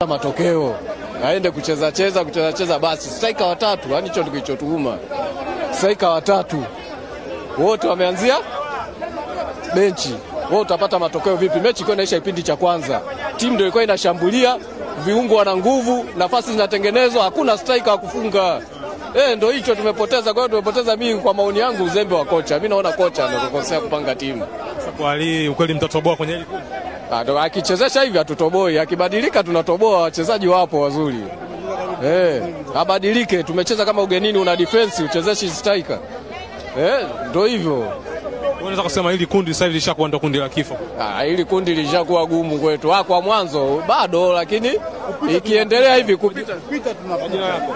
matokeo aende kucheza basi. Striker watatu, yani hicho kilichotuuma. Striker watatu wote wameanzia benchi. Wewe utapata matokeo vipi? Mechi iko inaisha kipindi cha kwanza, timu ndio ilikuwa inashambulia, viungo wana nguvu, nafasi zinatengenezwa, hakuna striker wa kufunga. Ndio hicho tumepoteza. Kwa hiyo tumepoteza, mimi kwa maoni yangu uzembe wa kocha. Mimi naona kocha ndio kakosea kupanga timu. Kwa hali ukweli mtatoboa kwenye hili kundi. Akichezesha hivi hatutoboi, akibadilika tunatoboa. Wachezaji wapo wazuri. Abadilike, tumecheza kama ugenini, una defense uchezeshi striker. Ndio hivyo. Unaweza kusema hili kundi sasa hivi lishakuwa ndo kundi la kifo. Hili kundi lishakuwa gumu kwetu. Kwa mwanzo bado, lakini ikiendelea hivi kupita tunapita. Majina yako?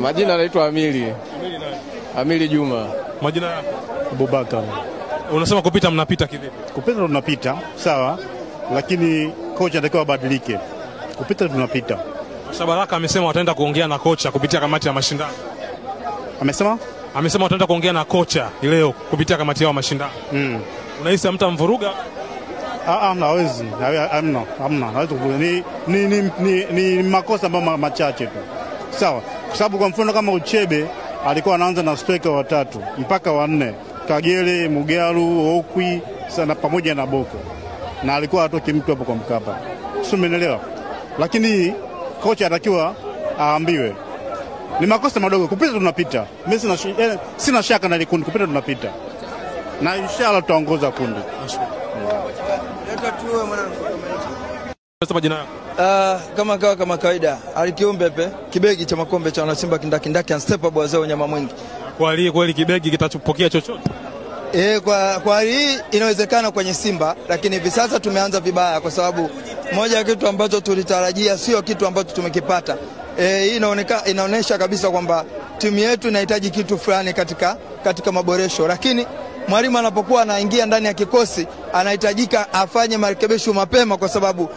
Majina naitwa Amili. Amili Juma. Majina yako? Abubakar. Unasema kupita mnapita kivipi? Kupita tunapita, sawa, lakini kocha anatakiwa abadilike. Kupita tunapita. Shabaraka amesema wataenda kuongea na kocha kupitia kamati ya mashindano. Amesema wataenda kuongea na kocha leo kupitia kamati ya mashindano. Unahisi hamtamvuruga? Hawezi. Hamna. Hawezi kuvuruga. Ni makosa ambayo machache tu. Sawa. Kwa sababu kwa mfano kama Uchebe alikuwa anaanza na striker watatu mpaka wanne. Kagere, Mugalu, Okwi sana pamoja na Boko. Na alikuwa atoki mtu hapo kwa Mkapa. Sio, umeelewa? Lakini kocha anatakiwa aambiwe. Ni makosa madogo. Kupita tunapita. Mimi sina shaka na kundi, kupita tunapita. Na inshallah tutaongoza kundi. Majina yako? Kama kawaida, Alikiumbepe, kibegi cha makombe cha wanasimba kindakindaki unstoppable wazee wanyama mwingi. Kwa hali kweli kibegi kitachopokea chochote? Kwa hali hii inawezekana kwenye Simba, lakini hivi sasa tumeanza vibaya kwa sababu moja ya kitu ambacho tulitarajia sio kitu ambacho tumekipata. Hii inaonesha kabisa kwamba timu yetu inahitaji kitu fulani katika maboresho, lakini mwalimu anapokuwa anaingia ndani ya kikosi anahitajika afanye marekebisho mapema, kwa sababu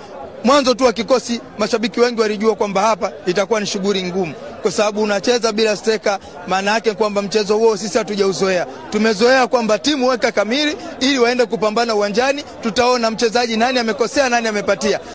mwanzo tu wa kikosi mashabiki wengi walijua kwamba hapa itakuwa ni shughuli ngumu, kwa sababu unacheza bila steka. Maana yake kwamba mchezo huo sisi hatujauzoea. Tumezoea kwamba timu weka kamili ili waende kupambana uwanjani, tutaona mchezaji nani amekosea nani amepatia.